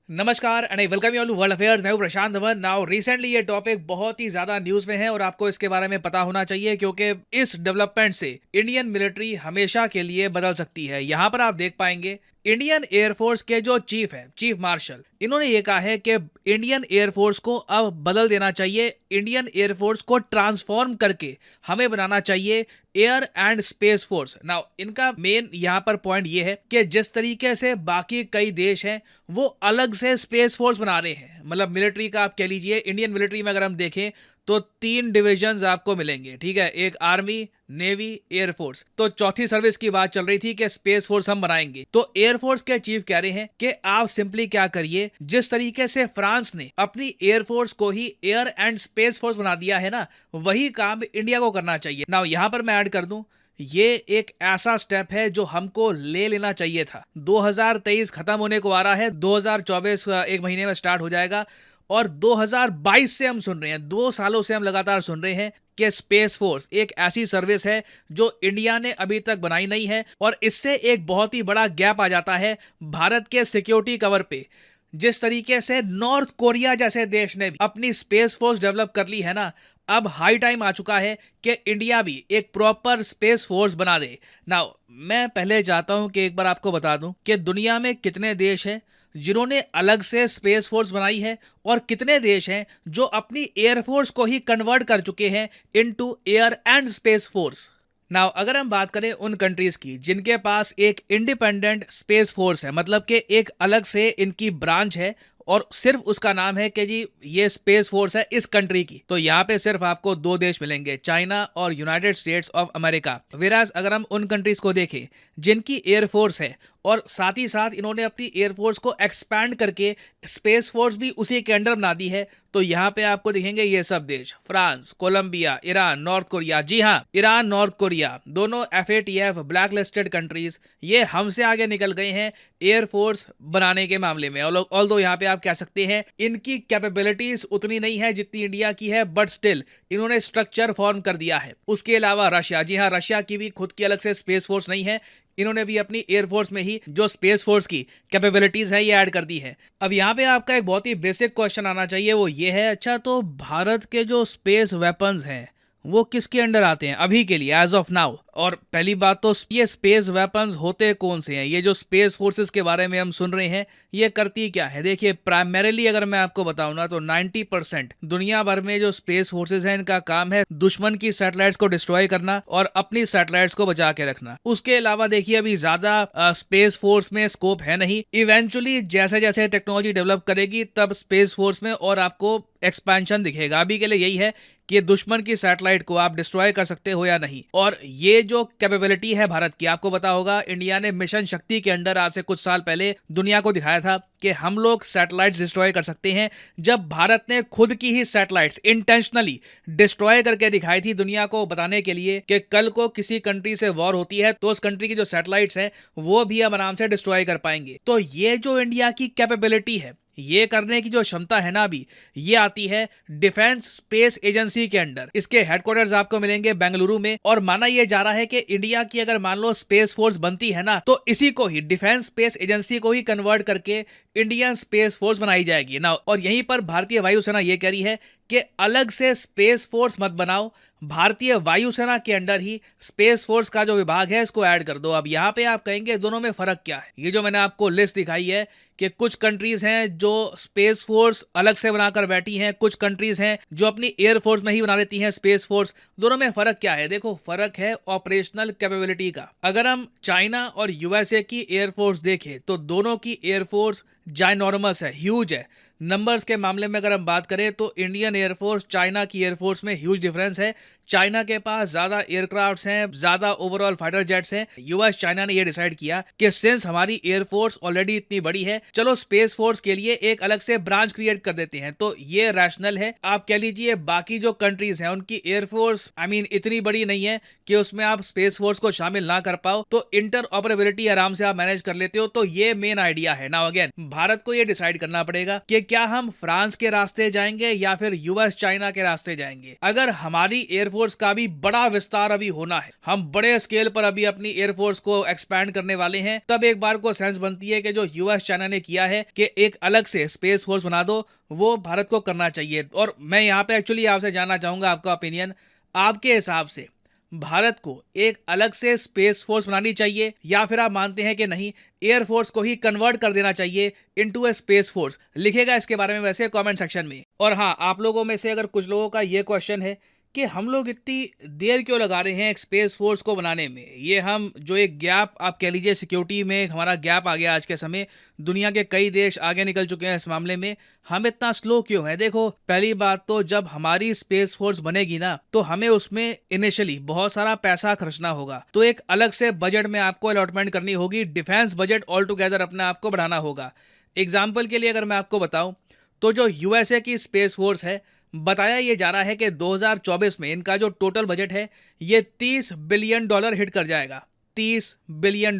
नमस्कार and I welcome you all to world affairs. मैं हूं प्रशांत धवन। नाउ रिसेंटली ये टॉपिक बहुत ही ज्यादा न्यूज में है और आपको इसके बारे में पता होना चाहिए क्योंकि इस डेवलपमेंट से इंडियन मिलिट्री हमेशा के लिए बदल सकती है। यहाँ पर आप देख पाएंगे इंडियन एयरफोर्स के जो चीफ है, चीफ मार्शल, इन्होंने ये कहा है कि इंडियन एयरफोर्स को अब बदल देना चाहिए। इंडियन एयरफोर्स को ट्रांसफॉर्म करके हमें बनाना चाहिए air and space force. Now इनका मेन यहाँ पर पॉइंट ये है कि जिस तरीके से बाकी कई देश हैं वो अलग से स्पेस फोर्स बना रहे हैं, मतलब मिलिट्री का आप कह लीजिए। इंडियन मिलिट्री में अगर हम देखें तो 3 डिविजन्स आपको मिलेंगे, ठीक है। एक आर्मी, नेवी, एयरफोर्स। तो चौथी सर्विस की बात चल रही थी कि स्पेस फोर्स हम बनाएंगे। तो एयरफोर्स के चीफ कह रहे हैं कि आप सिंपली क्या करिए, जिस तरीके से फ्रांस ने अपनी एयरफोर्स को ही एयर एंड स्पेस फोर्स बना दिया है ना, वही काम इंडिया को करना चाहिए। नाउ यहां पर मैं ऐड कर दूं, ये एक ऐसा स्टेप है जो हमको ले लेना चाहिए था। 2023 खत्म होने को आ रहा है, 2024 एक महीने में स्टार्ट हो जाएगा और 2022 से हम सुन रहे हैं, 2 सालों से हम लगातार सुन रहे हैं कि स्पेस फोर्स एक ऐसी सर्विस है जो इंडिया ने अभी तक बनाई नहीं है और इससे एक बहुत ही बड़ा गैप आ जाता है भारत के सिक्योरिटी कवर पे। जिस तरीके से नॉर्थ कोरिया जैसे देश ने भी अपनी स्पेस फोर्स डेवलप कर ली है ना, अब हाई टाइम आ चुका है कि इंडिया भी एक प्रॉपर स्पेस फोर्स बना दे। नाउ मैं पहले चाहता हूं कि एक बार आपको बता दूं कि दुनिया में कितने देश हैं जिन्होंने अलग से स्पेस फोर्स बनाई है और कितने देश हैं जो अपनी एयरफोर्स को ही कन्वर्ट कर चुके हैं into air and space force. Now अगर हम बात करें उन कंट्रीज की जिनके पास एक इंडिपेंडेंट स्पेस फोर्स है, मतलब कि एक अलग से इनकी ब्रांच है और सिर्फ उसका नाम है कि जी ये स्पेस फोर्स है इस कंट्री की, तो यहाँ पे सिर्फ आपको 2 देश मिलेंगे, चाइना और यूनाइटेड स्टेट्स ऑफ अमेरिका। वेराज अगर हम उन कंट्रीज को देखें जिनकी एयरफोर्स है और साथ ही साथ इन्होंने अपनी एयरफोर्स को एक्सपैंड करके स्पेस फोर्स भी उसी के अंडर बना दी है, तो यहाँ पे आपको दिखेंगे ये सब देश, France, Colombia, Iran, North Korea. जी हाँ, ईरान, नॉर्थ कोरिया दोनों FATF ब्लैक लिस्टेड कंट्रीज, ये हमसे आगे निकल गए हैं एयरफोर्स बनाने के मामले में। ऑल्दो यहाँ पे आप कह सकते हैं इनकी कैपेबिलिटीज उतनी नहीं है जितनी इंडिया की है, बट स्टिल इन्होंने स्ट्रक्चर फॉर्म कर दिया है। उसके अलावा रशिया, जी हाँ, रशिया की भी खुद की अलग से स्पेस फोर्स नहीं है, इन्होंने भी अपनी एयरफोर्स में ही जो स्पेस फोर्स की कैपेबिलिटीज है ये ऐड कर दी है। अब यहाँ पे आपका एक बहुत ही बेसिक क्वेश्चन आना चाहिए, वो ये है, अच्छा तो भारत के जो स्पेस वेपन्स हैं वो किसके अंडर आते हैं अभी के लिए, एज ऑफ नाउ? और पहली बात तो ये स्पेस वेपन्स होते कौन से हैं? ये जो स्पेस फोर्सेस के बारे में हम सुन रहे हैं ये करती क्या है? देखिए प्राइमरीली अगर मैं आपको बताऊं ना तो 90% दुनिया भर में जो स्पेस फोर्सेस हैं इनका काम है दुश्मन की सैटेलाइट्स को डिस्ट्रॉय करना और अपनी सैटेलाइट्स को बचा के रखना। उसके अलावा देखिए अभी ज्यादा स्पेस फोर्स में स्कोप है नहीं। इवेंचुअली जैसे जैसे टेक्नोलॉजी डेवलप करेगी तब स्पेस फोर्स में और आपको एक्सपेंशन दिखेगा। अभी के लिए यही है कि दुश्मन की सैटेलाइट को आप डिस्ट्रॉय कर सकते हो या नहीं। और ये जो कैपेबिलिटी है भारत की, आपको पता होगा इंडिया ने मिशन शक्ति के अंडर आज से कुछ साल पहले दुनिया को दिखाया था कि हम लोग सैटेलाइट्स डिस्ट्रॉय कर सकते हैं। जब भारत ने खुद की ही सैटेलाइट्स इंटेंशनली डिस्ट्रॉय करके दिखाई थी दुनिया को बताने के लिए कि कल को किसी कंट्री से वॉर होती है तो उस कंट्री की जो सैटेलाइट्स हैं वो भी हम आराम से डिस्ट्रॉय कर पाएंगे। तो ये जो इंडिया की कैपेबिलिटी है, ये करने की जो क्षमता है ना अभी, ये आती है डिफेंस स्पेस एजेंसी के अंडर। इसके हेडक्वार्टर्स आपको मिलेंगे बेंगलुरु में और माना यह जा रहा है कि इंडिया की अगर मान लो स्पेस फोर्स बनती है ना तो इसी को ही डिफेंस स्पेस एजेंसी को ही कन्वर्ट करके इंडियन स्पेस फोर्स बनाई जाएगी ना। और यहीं पर भारतीय वायुसेना ये कह रही है कि अलग से स्पेस फोर्स मत बनाओ, भारतीय वायुसेना के अंडर ही स्पेस फोर्स का जो विभाग है इसको ऐड कर दो। अब यहाँ पे आप कहेंगे दोनों में फर्क क्या है? ये जो मैंने आपको लिस्ट दिखाई है कि कुछ कंट्रीज हैं जो स्पेस फोर्स अलग से बनाकर बैठी हैं, कुछ कंट्रीज हैं जो अपनी एयर फोर्स में ही बना लेती हैं स्पेस फोर्स। दोनों में फर्क क्या है? देखो फर्क है ऑपरेशनल कैपेबिलिटी का। अगर हम चाइना और USA की एयर फोर्स देखें तो दोनों की एयर फोर्स जाइनॉर्मस है, ह्यूज है। नंबर्स के मामले में अगर हम बात करें तो इंडियन एयरफोर्स चाइना की एयरफोर्स में ह्यूज डिफरेंस है। चाइना के पास ज्यादा एयरक्राफ्ट्स हैं, ज्यादा ओवरऑल फाइटर जेट्स हैं। यूएस चाइना ने ये डिसाइड किया कि सिंस हमारी एयरफोर्स ऑलरेडी इतनी बड़ी है, चलो स्पेस फोर्स के लिए एक अलग से ब्रांच क्रिएट कर देते हैं। तो ये रैशनल है। आप कह लीजिए बाकी जो कंट्रीज हैं उनकी एयरफोर्स इतनी बड़ी नहीं है कि उसमें आप स्पेस फोर्स को शामिल ना कर पाओ, तो इंटर ऑपरेबिलिटी आराम से आप मैनेज कर लेते हो। तो ये मेन आइडिया है। नाउ अगेन भारत को ये डिसाइड करना पड़ेगा कि क्या हम फ्रांस के रास्ते जाएंगे या फिर यूएस चाइना के रास्ते जाएंगे। अगर हमारी एयर एयरफोर्स का भी बड़ा विस्तार अभी होना है। हम बड़े स्केल पर अभी अपनी एयरफोर्स को एक्सपैंड करने वाले हैं। तब एक बार को सेंस बनती है कि जो यूएस चाइना ने किया है कि एक अलग से स्पेस फोर्स बना दो, वो भारत को करना चाहिए। और मैं यहाँ पे एक्चुअली आपसे जानना चाहूंगा आपका ओपिनियन। आपके हिसाब से भारत को एक अलग से स्पेस फोर्स बनानी चाहिए, या फिर आप मानते हैं कि नहीं, एयरफोर्स को ही कन्वर्ट कर देना चाहिए इनटू ए स्पेस फोर्स? लिखेगा इसके बारे में वैसे कमेंट सेक्शन में। और हाँ, आप लोगों में से अगर कुछ लोगों का ये क्वेश्चन है कि हम लोग इतनी देर क्यों लगा रहे हैं एक स्पेस फोर्स को बनाने में, ये हम जो एक गैप आप कह लीजिए सिक्योरिटी में हमारा गैप आ गया आज के समय, दुनिया के कई देश आगे निकल चुके हैं इस मामले में, हम इतना स्लो क्यों है? देखो, पहली बात तो जब हमारी स्पेस फोर्स बनेगी ना, तो हमें उसमें इनिशियली बहुत सारा पैसा खर्चना होगा, तो एक अलग से बजट में आपको अलॉटमेंट करनी होगी, डिफेंस बजट ऑल टुगेदर अपने आप को बढ़ाना होगा। एग्जाम्पल के लिए अगर मैं आपको बताऊं, तो जो यूएसए की स्पेस फोर्स है, बताया ये जा रहा है कि 2024 में इनका जो टोटल बजट है ये $30 बिलियन हिट कर जाएगा। $30 बिलियन।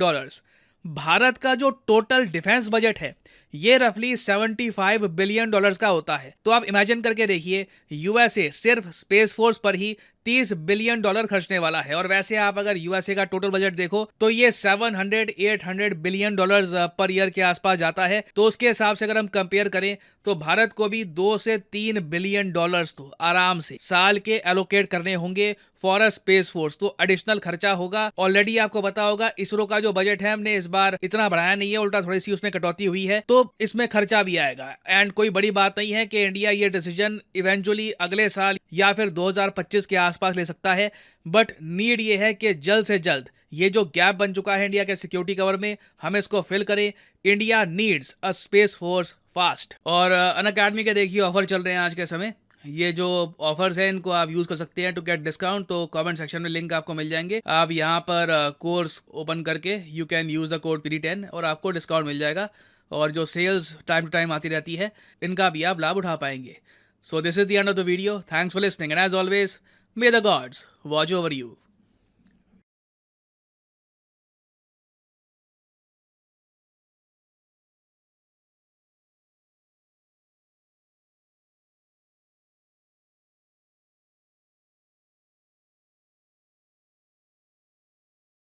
भारत का जो टोटल डिफेंस बजट है ये रफली $75 बिलियन का होता है। तो आप इमेजिन करके देखिए, यूएसए सिर्फ स्पेस फोर्स पर ही $30 बिलियन खर्चने वाला है। और वैसे आप अगर यूएसए का टोटल बजट देखो तो ये 700-800 बिलियन डॉलर्स पर ईयर के आसपास जाता है। तो उसके हिसाब से अगर हम कंपेयर करें तो भारत को भी 2 से 3 बिलियन डॉलर्स तो आराम से साल के एलोकेट करने होंगे फॉर अ स्पेस फोर्स। तो एडिशनल खर्चा होगा। ऑलरेडी आपको पता होगा इसरो का जो बजट है हमने इस बार इतना बढ़ाया नहीं है, उल्टा थोड़ी सी उसमें कटौती हुई है, तो इसमें खर्चा भी आएगा। एंड कोई बड़ी बात नहीं है कि इंडिया ये डिसीजन इवेंचुअली अगले साल या फिर 2025 के आसपास ले सकता है, बट नीड ये है कि जल्द से जल्द ये जो गैप बन चुका है इंडिया के सिक्योरिटी कवर में, हम इसको फिल करें। India needs a space force fast. और अनअकैडमी के देखिए ऑफर चल रहे हैं आज के समय। ये जो ऑफर्स हैं इनको आप यूज कर सकते हैं टू गेट डिस्काउंट। तो कमेंट सेक्शन में लिंक आपको मिल जाएंगे। आप यहाँ पर कोर्स ओपन करके you can use the code PD10 और आपको डिस्काउंट मिल जाएगा। और जो सेल्स टाइम टू टाइम आती रहती है इनका भी आप लाभ उठा पाएंगे। So this is the end of the video. Thanks for listening, and as always, may the gods watch over you.